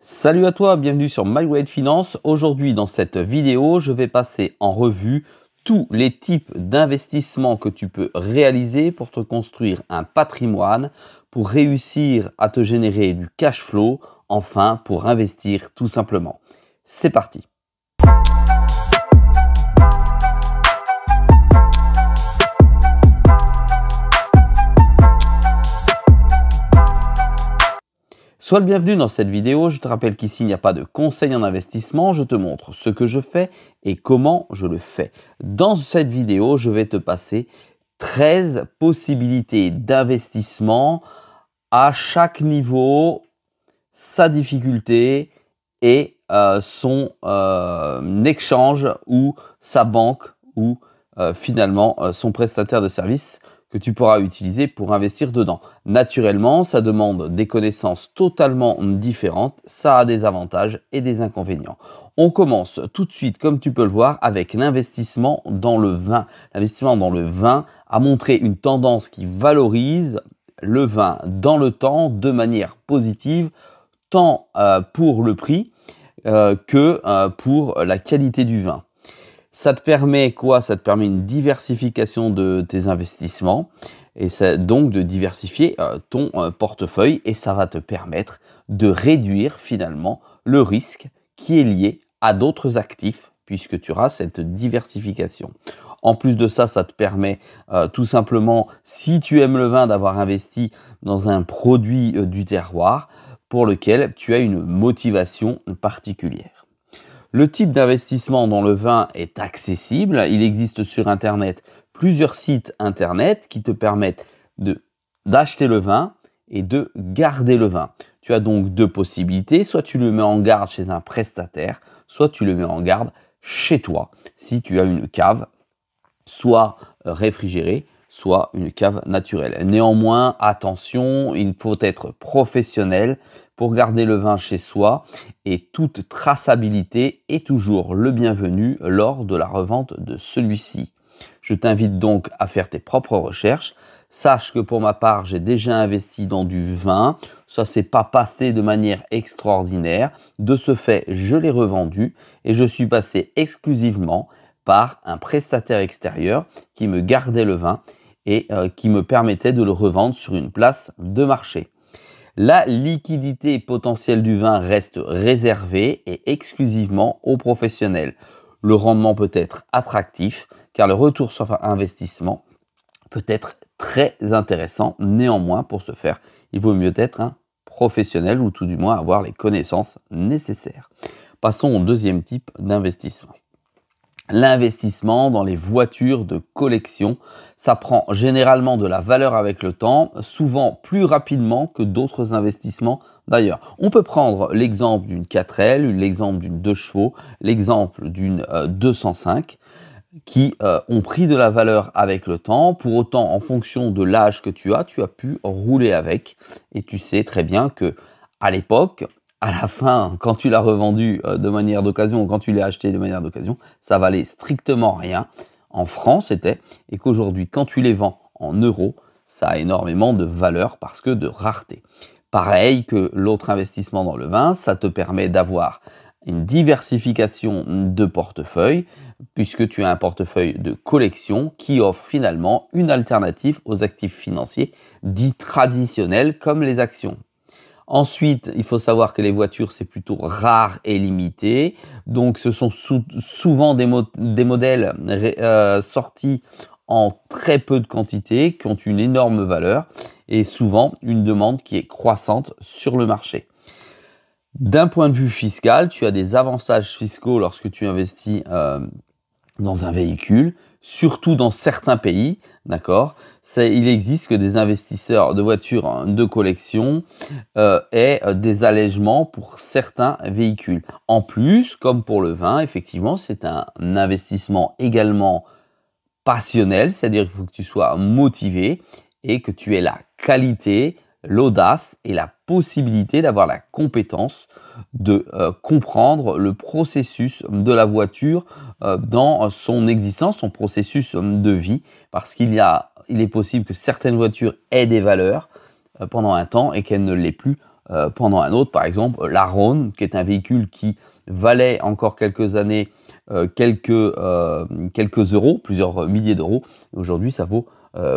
Salut à toi, bienvenue sur MyWay Finance. Aujourd'hui, dans cette vidéo, je vais passer en revue tous les types d'investissements que tu peux réaliser pour te construire un patrimoine, pour réussir à te générer du cash flow, enfin pour investir tout simplement. C'est parti! Sois le bienvenu dans cette vidéo. Je te rappelle qu'ici, il n'y a pas de conseil en investissement. Je te montre ce que je fais et comment je le fais. Dans cette vidéo, je vais te passer 13 possibilités d'investissement à chaque niveau, sa difficulté et son exchange ou sa banque ou finalement son prestataire de service que tu pourras utiliser pour investir dedans. Naturellement, ça demande des connaissances totalement différentes, ça a des avantages et des inconvénients. On commence tout de suite, comme tu peux le voir, avec l'investissement dans le vin. L'investissement dans le vin a montré une tendance qui valorise le vin dans le temps de manière positive, tant pour le prix que pour la qualité du vin. Ça te permet quoi? Ça te permet une diversification de tes investissements et donc de diversifier ton portefeuille, et ça va te permettre de réduire finalement le risque qui est lié à d'autres actifs puisque tu auras cette diversification. En plus de ça, ça te permet tout simplement, si tu aimes le vin, d'avoir investi dans un produit du terroir pour lequel tu as une motivation particulière. Le type d'investissement dans le vin est accessible. Il existe sur Internet plusieurs sites Internet qui te permettent d'acheter le vin et de garder le vin. Tu as donc deux possibilités. Soit tu le mets en garde chez un prestataire, soit tu le mets en garde chez toi si tu as une cave, soit réfrigérée, soit une cave naturelle. Néanmoins, attention, il faut être professionnel pour garder le vin chez soi, et toute traçabilité est toujours le bienvenu lors de la revente de celui-ci. Je t'invite donc à faire tes propres recherches. Sache que pour ma part, j'ai déjà investi dans du vin. Ça s'est pas passé de manière extraordinaire. De ce fait, je l'ai revendu et je suis passé exclusivement par un prestataire extérieur qui me gardait le vin et qui me permettait de le revendre sur une place de marché. La liquidité potentielle du vin reste réservée et exclusivement aux professionnels. Le rendement peut être attractif car le retour sur investissement peut être très intéressant. Néanmoins, pour ce faire, il vaut mieux être un professionnel ou tout du moins avoir les connaissances nécessaires. Passons au deuxième type d'investissement. L'investissement dans les voitures de collection, ça prend généralement de la valeur avec le temps, souvent plus rapidement que d'autres investissements d'ailleurs. On peut prendre l'exemple d'une 4L, l'exemple d'une 2 chevaux, l'exemple d'une 205 qui ont pris de la valeur avec le temps. Pour autant, en fonction de l'âge que tu as pu rouler avec, et tu sais très bien que à l'époque, à la fin, quand tu l'as revendu de manière d'occasion ou quand tu l'as acheté de manière d'occasion, ça valait strictement rien. En francs, c'était, et qu'aujourd'hui, quand tu les vends en euros, ça a énormément de valeur parce que de rareté. Pareil que l'autre investissement dans le vin, ça te permet d'avoir une diversification de portefeuille puisque tu as un portefeuille de collection qui offre finalement une alternative aux actifs financiers dits traditionnels comme les actions. Ensuite, il faut savoir que les voitures, c'est plutôt rare et limité. Donc, ce sont souvent des modèles sortis en très peu de quantité, qui ont une énorme valeur et souvent une demande qui est croissante sur le marché. D'un point de vue fiscal, tu as des avantages fiscaux lorsque tu investis dans un véhicule, surtout dans certains pays, d'accord. Il existe que des investisseurs de voitures de collection aient des allègements pour certains véhicules. En plus, comme pour le vin, effectivement, c'est un investissement également passionnel, c'est-à-dire qu'il faut que tu sois motivé et que tu aies la qualité, l'audace et la possibilité d'avoir la compétence de comprendre le processus de la voiture dans son existence, son processus de vie, parce qu'il est possible que certaines voitures aient des valeurs pendant un temps et qu'elles ne l'aient plus pendant un autre. Par exemple, la Rhône, qui est un véhicule qui valait encore quelques années quelques euros, plusieurs milliers d'euros. Aujourd'hui, ça vaut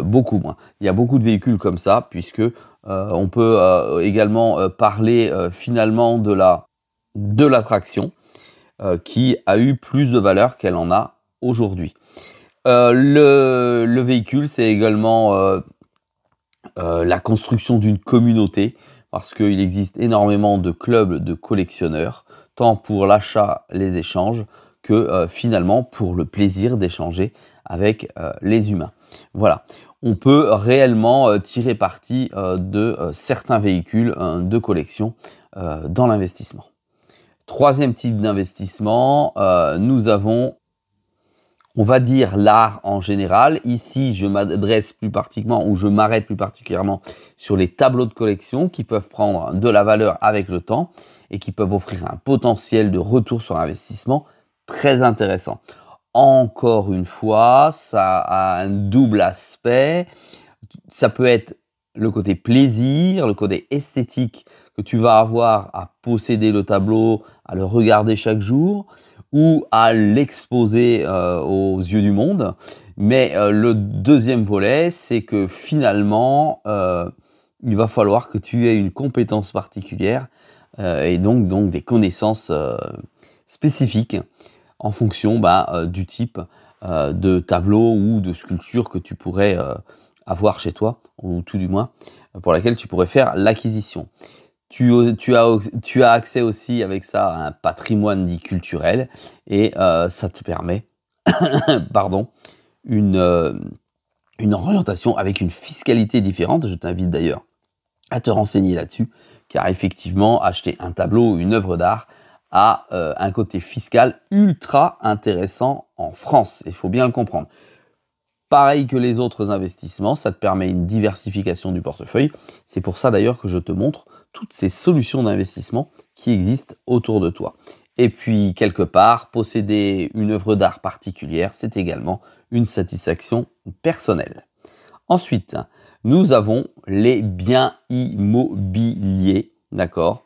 beaucoup moins. Il y a beaucoup de véhicules comme ça, puisque on peut également parler finalement de l'attraction qui a eu plus de valeur qu'elle en a aujourd'hui. Le véhicule, c'est également la construction d'une communauté, parce qu'il existe énormément de clubs de collectionneurs, tant pour l'achat, les échanges, que finalement pour le plaisir d'échanger avec les humains. Voilà, on peut réellement tirer parti de certains véhicules de collection dans l'investissement. Troisième type d'investissement, nous avons, on va dire, l'art en général. Ici, je m'adresse plus particulièrement, ou je m'arrête plus particulièrement sur les tableaux de collection qui peuvent prendre de la valeur avec le temps et qui peuvent offrir un potentiel de retour sur investissement très intéressant. Encore une fois, ça a un double aspect. Ça peut être le côté plaisir, le côté esthétique que tu vas avoir à posséder le tableau, à le regarder chaque jour, ou à l'exposer aux yeux du monde. Mais le deuxième volet, c'est que finalement, il va falloir que tu aies une compétence particulière et donc des connaissances spécifiques en fonction du type de tableau ou de sculpture que tu pourrais avoir chez toi, ou tout du moins pour laquelle tu pourrais faire l'acquisition. Tu as accès aussi avec ça à un patrimoine dit culturel et ça te permet pardon, une orientation avec une fiscalité différente. Je t'invite d'ailleurs à te renseigner là-dessus, car effectivement, acheter un tableau ou une œuvre d'art a un côté fiscal ultra intéressant en France. Il faut bien le comprendre. Pareil que les autres investissements, ça te permet une diversification du portefeuille. C'est pour ça d'ailleurs que je te montre toutes ces solutions d'investissement qui existent autour de toi. Et puis, quelque part, posséder une œuvre d'art particulière, c'est également une satisfaction personnelle. Ensuite, nous avons les biens immobiliers, d'accord,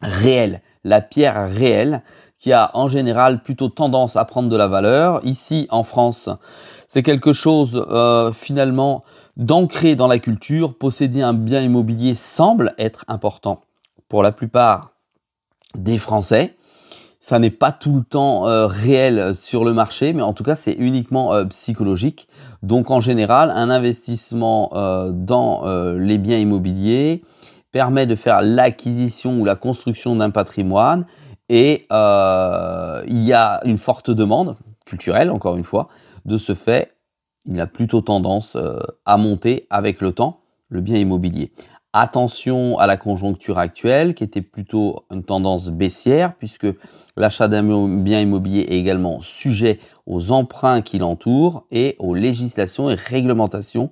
réels. La pierre réelle qui a en général plutôt tendance à prendre de la valeur. Ici, en France, c'est quelque chose finalement d'ancré dans la culture. Posséder un bien immobilier semble être important pour la plupart des Français. Ça n'est pas tout le temps réel sur le marché, mais en tout cas, c'est uniquement psychologique. Donc, en général, un investissement dans les biens immobiliers permet de faire l'acquisition ou la construction d'un patrimoine et il y a une forte demande culturelle, encore une fois. De ce fait, il a plutôt tendance à monter avec le temps, le bien immobilier. Attention à la conjoncture actuelle qui était plutôt une tendance baissière puisque l'achat d'un bien immobilier est également sujet aux emprunts qui l'entourent et aux législations et réglementations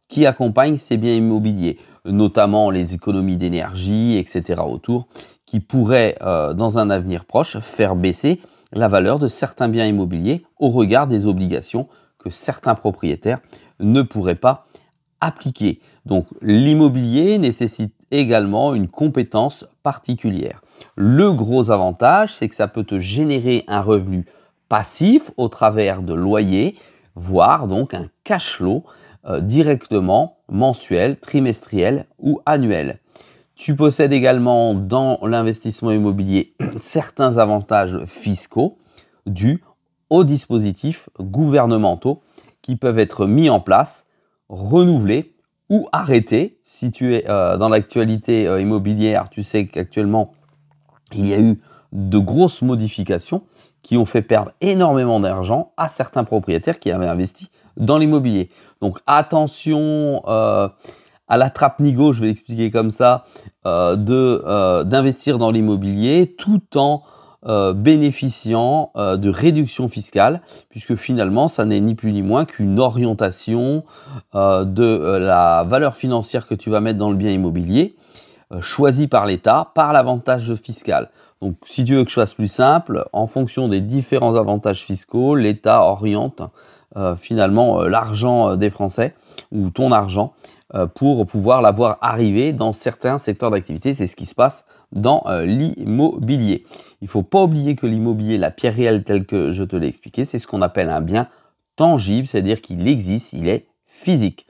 qui accompagnent ces biens immobiliers, notamment les économies d'énergie, etc. autour, qui pourraient, dans un avenir proche, faire baisser la valeur de certains biens immobiliers au regard des obligations que certains propriétaires ne pourraient pas appliquer. Donc l'immobilier nécessite également une compétence particulière. Le gros avantage, c'est que ça peut te générer un revenu passif au travers de loyers, voire donc un cash flow directement mensuel, trimestriel ou annuel. Tu possèdes également dans l'investissement immobilier certains avantages fiscaux dus aux dispositifs gouvernementaux qui peuvent être mis en place, renouvelés ou arrêtés. Si tu es dans l'actualité immobilière, tu sais qu'actuellement, il y a eu de grosses modifications qui ont fait perdre énormément d'argent à certains propriétaires qui avaient investi dans l'immobilier. Donc attention à la trappe-nigo, je vais l'expliquer comme ça, d'investir dans l'immobilier tout en bénéficiant de réductions fiscales, puisque finalement, ça n'est ni plus ni moins qu'une orientation de la valeur financière que tu vas mettre dans le bien immobilier, choisie par l'État, par l'avantage fiscal. Donc, si tu veux que je fasse plus simple, en fonction des différents avantages fiscaux, l'État oriente finalement l'argent des Français, ou ton argent, pour pouvoir la voir arriver dans certains secteurs d'activité. C'est ce qui se passe dans l'immobilier. Il ne faut pas oublier que l'immobilier, la pierre réelle telle que je te l'ai expliqué, c'est ce qu'on appelle un bien tangible, c'est-à-dire qu'il existe, il est physique.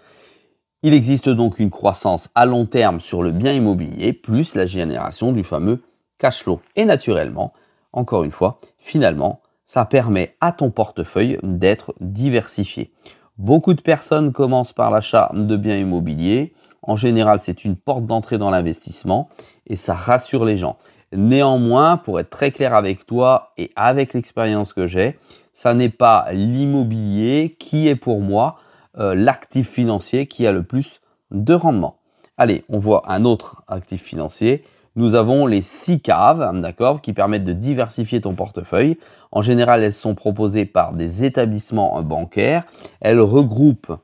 Il existe donc une croissance à long terme sur le bien immobilier, plus la génération du fameux cash flow. Et naturellement, encore une fois, finalement, ça permet à ton portefeuille d'être diversifié. Beaucoup de personnes commencent par l'achat de biens immobiliers. En général, c'est une porte d'entrée dans l'investissement et ça rassure les gens. Néanmoins, pour être très clair avec toi et avec l'expérience que j'ai, ça n'est pas l'immobilier qui est pour moi l'actif financier qui a le plus de rendement. Allez, on voit un autre actif financier. Nous avons les SICAV, d'accord, qui permettent de diversifier ton portefeuille. En général, elles sont proposées par des établissements bancaires. Elles regroupent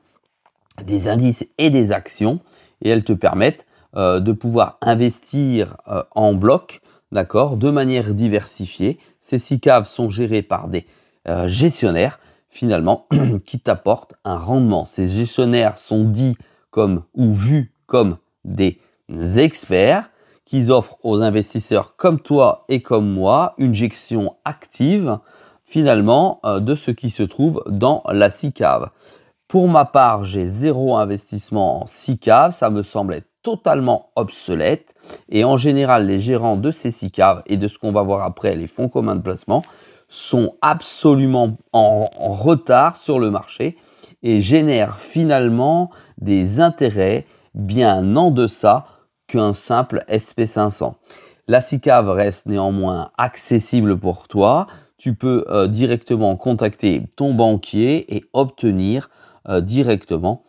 des indices et des actions et elles te permettent de pouvoir investir en bloc, d'accord, de manière diversifiée. Ces SICAV sont gérés par des gestionnaires, finalement, qui t'apportent un rendement. Ces gestionnaires sont dits comme ou vus comme des experts qui offrent aux investisseurs comme toi et comme moi une gestion active, finalement, de ce qui se trouve dans la SICAV. Pour ma part, j'ai zéro investissement en SICAV, ça me semble être totalement obsolète. Et en général, les gérants de ces SICAV et de ce qu'on va voir après, les fonds communs de placement, sont absolument en retard sur le marché et génèrent finalement des intérêts bien en deçà qu'un simple SP500. La SICAV reste néanmoins accessible pour toi. Tu peux directement contacter ton banquier et obtenir directement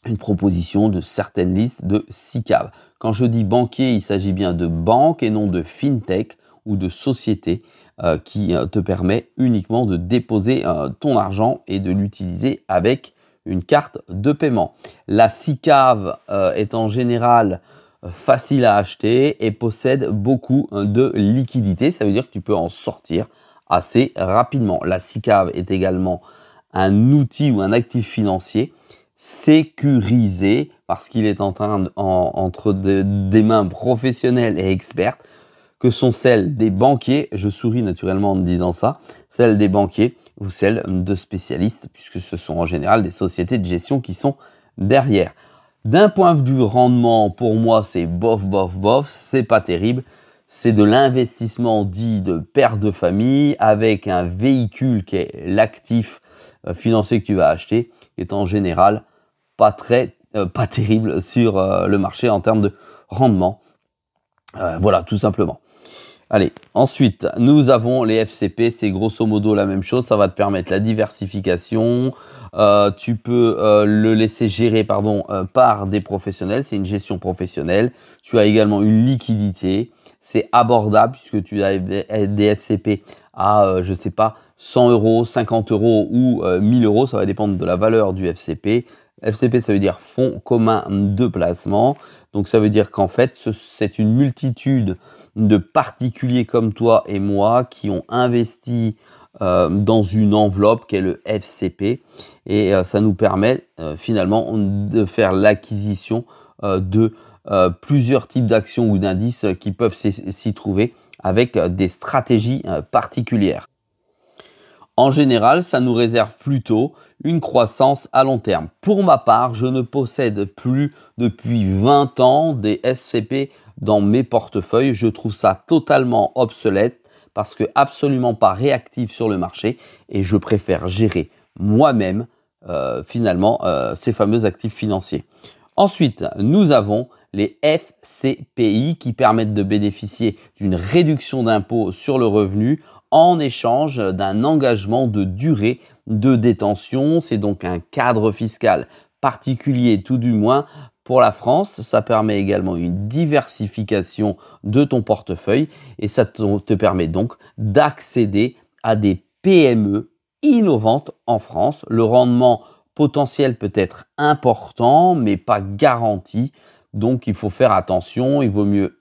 une proposition de certaines listes de SICAV. Quand je dis banquier, il s'agit bien de banque et non de fintech ou de société qui te permet uniquement de déposer ton argent et de l'utiliser avec une carte de paiement. La SICAV est en général facile à acheter et possède beaucoup de liquidités. Ça veut dire que tu peux en sortir assez rapidement. La SICAV est également un outil ou un actif financier sécurisé parce qu'il est entre des mains professionnelles et expertes que sont celles des banquiers, je souris naturellement en disant ça, celles des banquiers ou celles de spécialistes, puisque ce sont en général des sociétés de gestion qui sont derrière. D'un point de vue rendement, pour moi, c'est bof, bof, bof, c'est pas terrible. C'est de l'investissement dit de père de famille avec un véhicule qui est l'actif financier que tu vas acheter, qui est en général pas terrible sur le marché en termes de rendement. Voilà, tout simplement. Allez, ensuite, nous avons les FCP, c'est grosso modo la même chose, ça va te permettre la diversification, tu peux le laisser gérer par des professionnels, c'est une gestion professionnelle, tu as également une liquidité, c'est abordable puisque tu as des FCP à, je sais pas, 100 euros, 50 euros ou 1000 euros, ça va dépendre de la valeur du FCP. FCP, ça veut dire fonds commun de placement. Donc, ça veut dire qu'en fait, c'est une multitude de particuliers comme toi et moi qui ont investi dans une enveloppe qu'est le FCP. Et ça nous permet finalement de faire l'acquisition de plusieurs types d'actions ou d'indices qui peuvent s'y trouver avec des stratégies particulières. En général, ça nous réserve plutôt une croissance à long terme. Pour ma part, je ne possède plus depuis 20 ans des SCP dans mes portefeuilles. Je trouve ça totalement obsolète parce que absolument pas réactif sur le marché et je préfère gérer moi-même finalement ces fameux actifs financiers. Ensuite, nous avons les FCPI qui permettent de bénéficier d'une réduction d'impôt sur le revenu en échange d'un engagement de durée de détention. C'est donc un cadre fiscal particulier, tout du moins pour la France. Ça permet également une diversification de ton portefeuille et ça te permet donc d'accéder à des PME innovantes en France. Le rendement potentiel peut être important, mais pas garanti. Donc, il faut faire attention. Il vaut mieux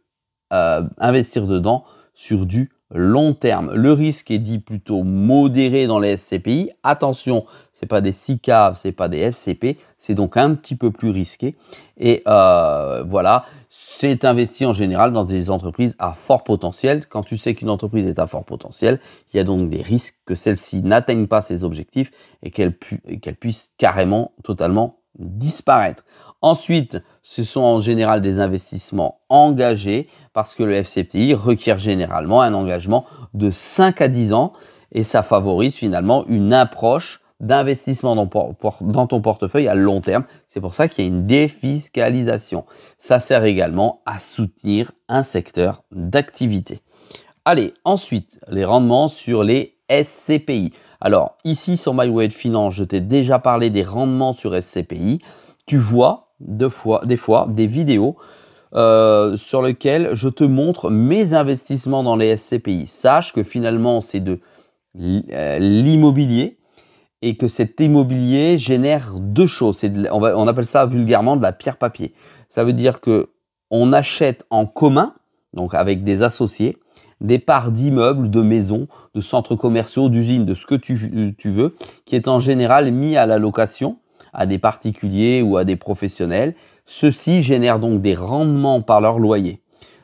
investir dedans sur du long terme. Le risque est dit plutôt modéré dans les SCPI. Attention, ce n'est pas des SICAV, ce n'est pas des FCP, c'est donc un petit peu plus risqué. Et voilà, c'est investi en général dans des entreprises à fort potentiel. Quand tu sais qu'une entreprise est à fort potentiel, il y a donc des risques que celle-ci n'atteigne pas ses objectifs et qu'elle puisse carrément, totalement disparaître. Ensuite, ce sont en général des investissements engagés parce que le FCPI requiert généralement un engagement de 5 à 10 ans et ça favorise finalement une approche d'investissement dans ton portefeuille à long terme. C'est pour ça qu'il y a une défiscalisation. Ça sert également à soutenir un secteur d'activité. Allez, ensuite, les rendements sur les SCPI. Alors, ici, sur My Way Finance, je t'ai déjà parlé des rendements sur SCPI. Tu vois des fois des vidéos sur lesquelles je te montre mes investissements dans les SCPI. Sache que finalement, c'est de l'immobilier et que cet immobilier génère deux choses. On appelle ça vulgairement de la pierre papier. Ça veut dire qu'on achète en commun, donc avec des associés, des parts d'immeubles, de maisons, de centres commerciaux, d'usines, de ce que tu veux, qui est en général mis à la location à des particuliers ou à des professionnels. Ceux-ci génèrent donc des rendements par leur loyer.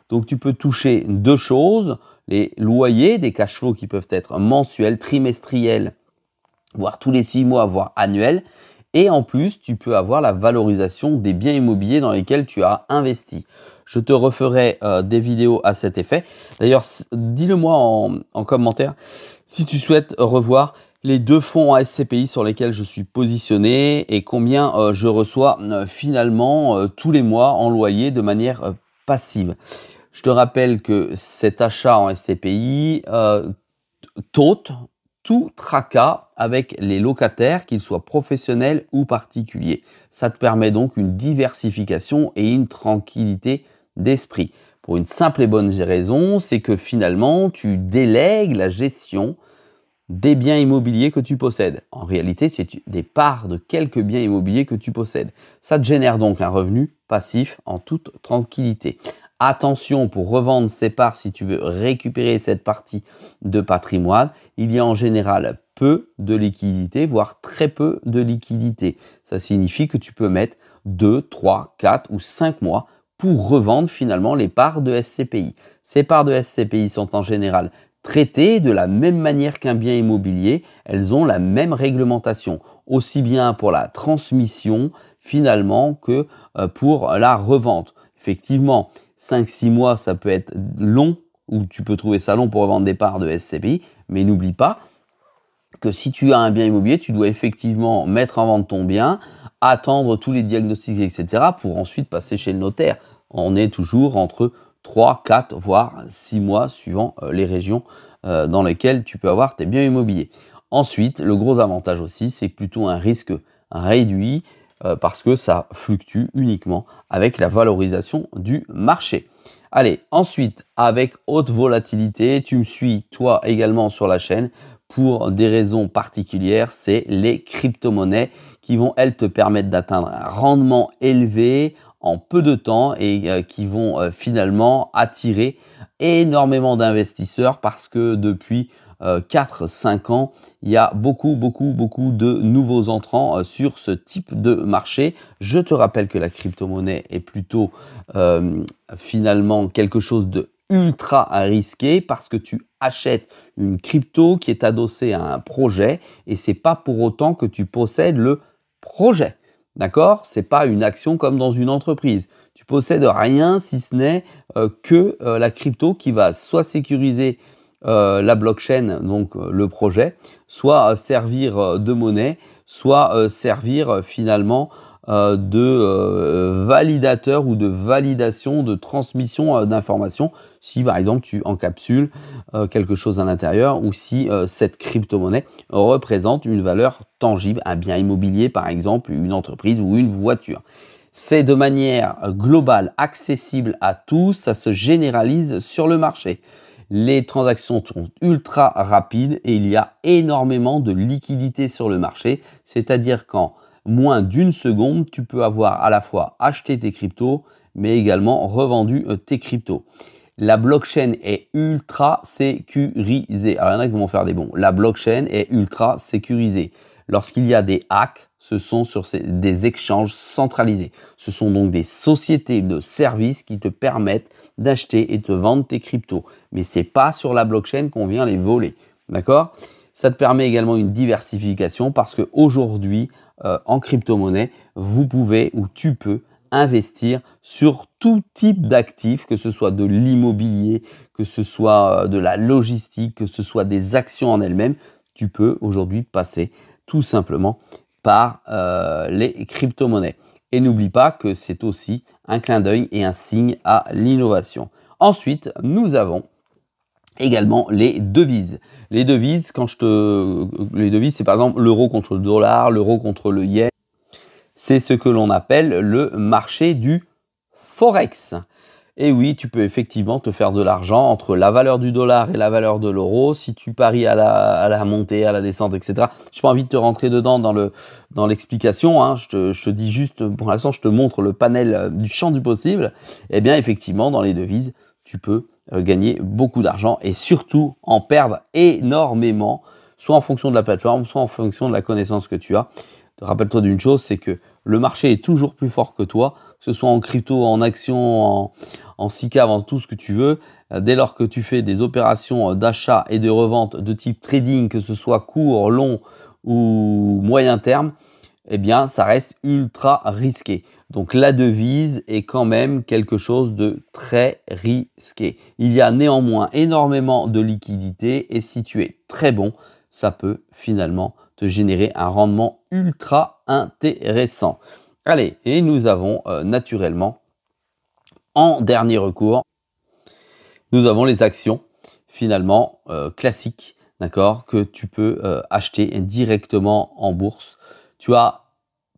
Donc tu peux toucher deux choses, les loyers, des cash flows qui peuvent être mensuels, trimestriels, voire tous les 6 mois, voire annuels. Et en plus, tu peux avoir la valorisation des biens immobiliers dans lesquels tu as investi. Je te referai des vidéos à cet effet. D'ailleurs, dis-le moi en commentaire si tu souhaites revoir les deux fonds à SCPI sur lesquels je suis positionné et combien je reçois finalement tous les mois en loyer de manière passive. Je te rappelle que cet achat en SCPI t'ôte tout tracas avec les locataires, qu'ils soient professionnels ou particuliers. Ça te permet donc une diversification et une tranquillité d'esprit. Pour une simple et bonne raison, c'est que finalement, tu délègues la gestion des biens immobiliers que tu possèdes. En réalité, c'est des parts de quelques biens immobiliers que tu possèdes. Ça te génère donc un revenu passif en toute tranquillité. Attention, pour revendre ces parts, si tu veux récupérer cette partie de patrimoine, il y a en général peu de liquidité, voire très peu de liquidité. Ça signifie que tu peux mettre 2, 3, 4 ou 5 mois pour revendre finalement les parts de SCPI. Ces parts de SCPI sont en général traitées de la même manière qu'un bien immobilier. Elles ont la même réglementation, aussi bien pour la transmission finalement que pour la revente. Effectivement, 5-6 mois, ça peut être long, ou tu peux trouver ça long pour revendre des parts de SCPI, mais n'oublie pas que si tu as un bien immobilier, tu dois effectivement mettre en vente ton bien, attendre tous les diagnostics, etc. pour ensuite passer chez le notaire. On est toujours entre 3, 4, voire 6 mois, suivant les régions dans lesquelles tu peux avoir tes biens immobiliers. Ensuite, le gros avantage aussi, c'est plutôt un risque réduit, parce que ça fluctue uniquement avec la valorisation du marché. Allez, ensuite, avec haute volatilité, tu me suis toi également sur la chaîne pour des raisons particulières, c'est les crypto-monnaies qui vont, elles, te permettre d'atteindre un rendement élevé en peu de temps et qui vont finalement attirer énormément d'investisseurs parce que depuis 4-5 ans, il y a beaucoup de nouveaux entrants sur ce type de marché. Je te rappelle que la crypto-monnaie est plutôt finalement quelque chose de ultra risqué parce que tu achètes une crypto qui est adossée à un projet et c'est pas pour autant que tu possèdes le projet. D'accord? C'est pas une action comme dans une entreprise. Tu possèdes rien si ce n'est que la crypto qui va soit sécuriser la blockchain, donc le projet, soit servir de monnaie, soit servir finalement de validateur ou de validation, de transmission d'informations, si par exemple tu encapsules quelque chose à l'intérieur ou si cette crypto-monnaie représente une valeur tangible, un bien immobilier par exemple, une entreprise ou une voiture. C'est de manière globale, accessible à tous, ça se généralise sur le marché. Les transactions sont ultra rapides et il y a énormément de liquidité sur le marché, c'est-à-dire qu'en moins d'une seconde, tu peux avoir à la fois acheté tes cryptos, mais également revendu tes cryptos. La blockchain est ultra sécurisée. Alors, il y en a qui vont faire des bons. La blockchain est ultra sécurisée. Lorsqu'il y a des hacks, ce sont sur des échanges centralisés. Ce sont donc des sociétés de services qui te permettent d'acheter et de vendre tes cryptos. Mais ce n'est pas sur la blockchain qu'on vient les voler. D'accord? Ça te permet également une diversification parce qu'aujourd'hui, en crypto-monnaie, vous pouvez ou tu peux investir sur tout type d'actifs, que ce soit de l'immobilier, que ce soit de la logistique, que ce soit des actions en elles-mêmes. Tu peux aujourd'hui passer tout simplement par les crypto-monnaies. Et n'oublie pas que c'est aussi un clin d'œil et un signe à l'innovation. Ensuite, nous avons également les devises. Les devises, les devises, c'est par exemple l'euro contre le dollar, l'euro contre le yen. C'est ce que l'on appelle le marché du Forex. Et oui, tu peux effectivement te faire de l'argent entre la valeur du dollar et la valeur de l'euro. Si tu paries à la montée, à la descente, etc. Je n'ai pas envie de te rentrer dedans dans l'explication. Hein. Je te dis juste, pour l'instant, je te montre le panel du champ du possible. Eh bien, effectivement, dans les devises, tu peux gagner beaucoup d'argent et surtout en perdre énormément, soit en fonction de la plateforme, soit en fonction de la connaissance que tu as. Rappelle-toi d'une chose, c'est que le marché est toujours plus fort que toi, que ce soit en crypto, en action, en SICAV, en tout ce que tu veux. Dès lors que tu fais des opérations d'achat et de revente de type trading, que ce soit court, long ou moyen terme, eh bien, ça reste ultra risqué. Donc, la devise est quand même quelque chose de très risqué. Il y a néanmoins énormément de liquidités et si tu es très bon, ça peut finalement te générer un rendement ultra intéressant. Allez, et nous avons naturellement, en dernier recours, nous avons les actions finalement classiques, d'accord, que tu peux acheter directement en bourse. Tu as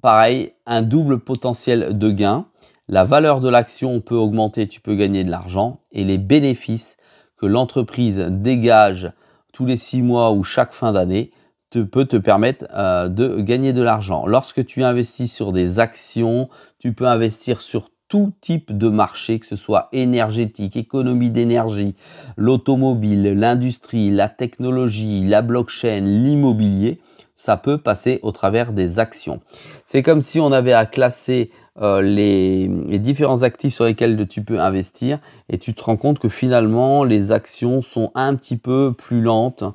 pareil un double potentiel de gain. La valeur de l'action peut augmenter, tu peux gagner de l'argent et les bénéfices que l'entreprise dégage tous les 6 mois ou chaque fin d'année peut te permettre de gagner de l'argent. Lorsque tu investis sur des actions, tu peux investir sur tout type de marché, que ce soit énergétique, économie d'énergie, l'automobile, l'industrie, la technologie, la blockchain, l'immobilier. Ça peut passer au travers des actions. C'est comme si on avait à classer les différents actifs sur lesquels tu peux investir et tu te rends compte que finalement les actions sont un petit peu plus lentes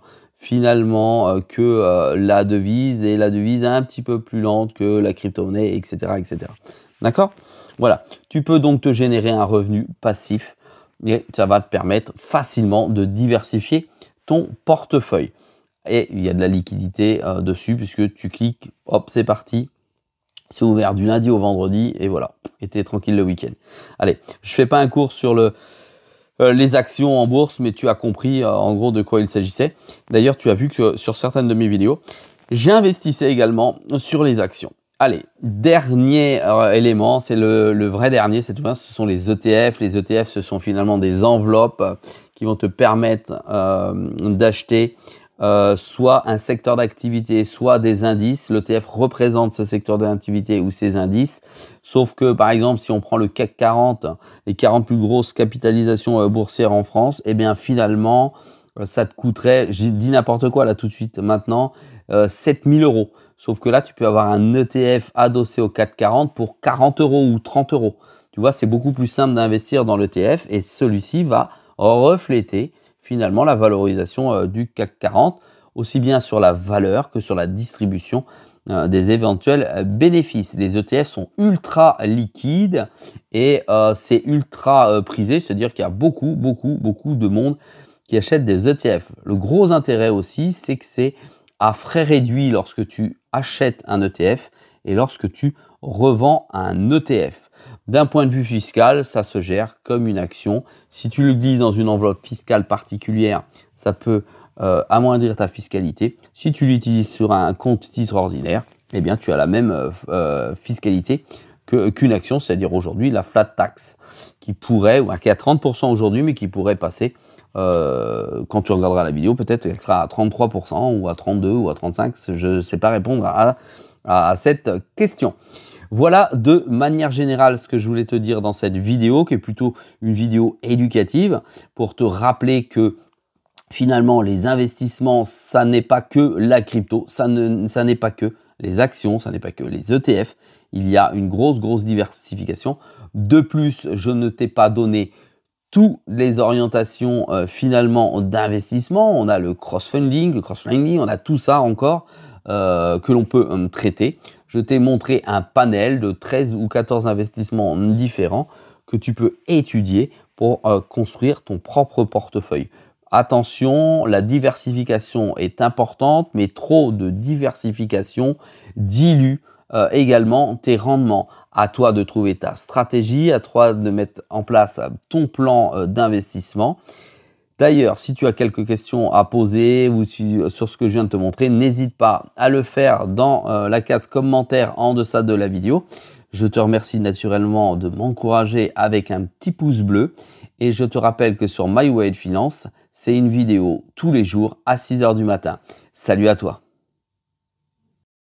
finalement que la devise et la devise est un petit peu plus lente que la crypto-monnaie, etc. etc. D'accord? Voilà, tu peux donc te générer un revenu passif et ça va te permettre facilement de diversifier ton portefeuille. Et il y a de la liquidité dessus puisque tu cliques, hop, c'est parti. C'est ouvert du lundi au vendredi et voilà, et t'es tranquille le week-end. Allez, je fais pas un cours sur les actions en bourse, mais tu as compris en gros de quoi il s'agissait. D'ailleurs, tu as vu que sur certaines de mes vidéos, j'investissais également sur les actions. Allez, dernier élément, c'est le vrai dernier, ce sont les ETF. Les ETF, ce sont finalement des enveloppes qui vont te permettre d'acheter soit un secteur d'activité, soit des indices. L'ETF représente ce secteur d'activité ou ces indices. Sauf que, par exemple, si on prend le CAC 40, les 40 plus grosses capitalisations boursières en France, eh bien finalement, ça te coûterait, j'ai dit n'importe quoi là tout de suite maintenant, 7 000 €. Sauf que là, tu peux avoir un ETF adossé au CAC 40 pour 40 € ou 30 €. Tu vois, c'est beaucoup plus simple d'investir dans l'ETF et celui-ci va refléter finalement la valorisation du CAC 40, aussi bien sur la valeur que sur la distribution des éventuels bénéfices. Les ETF sont ultra liquides et c'est ultra prisé, c'est-à-dire qu'il y a beaucoup de monde qui achète des ETF. Le gros intérêt aussi, c'est que c'est à frais réduits lorsque tu achètes un ETF et lorsque tu revends un ETF. D'un point de vue fiscal, ça se gère comme une action. Si tu le glisses dans une enveloppe fiscale particulière, ça peut amoindrir ta fiscalité. Si tu l'utilises sur un compte titre ordinaire, eh bien, tu as la même fiscalité qu'une action, c'est-à-dire aujourd'hui la flat tax, qui pourrait, qui est à 30% aujourd'hui, mais qui pourrait passer, quand tu regarderas la vidéo, peut-être elle sera à 33% ou à 32% ou à 35%. Je ne sais pas répondre à cette question. Voilà de manière générale ce que je voulais te dire dans cette vidéo, qui est plutôt une vidéo éducative, pour te rappeler que finalement les investissements, ça n'est pas que la crypto, ça n'est pas que les actions, ça n'est pas que les ETF, il y a une grosse diversification. De plus, je ne t'ai pas donné toutes les orientations finalement d'investissement. On a le cross-funding, on a tout ça encore que l'on peut traiter. Je t'ai montré un panel de 13 ou 14 investissements différents que tu peux étudier pour construire ton propre portefeuille. Attention, la diversification est importante, mais trop de diversification dilue également tes rendements. À toi de trouver ta stratégie, à toi de mettre en place ton plan d'investissement. D'ailleurs, si tu as quelques questions à poser ou sur ce que je viens de te montrer, n'hésite pas à le faire dans la case commentaire en deçà de la vidéo. Je te remercie naturellement de m'encourager avec un petit pouce bleu. Et je te rappelle que sur My Way de Finance, c'est une vidéo tous les jours à 6 h du matin. Salut à toi!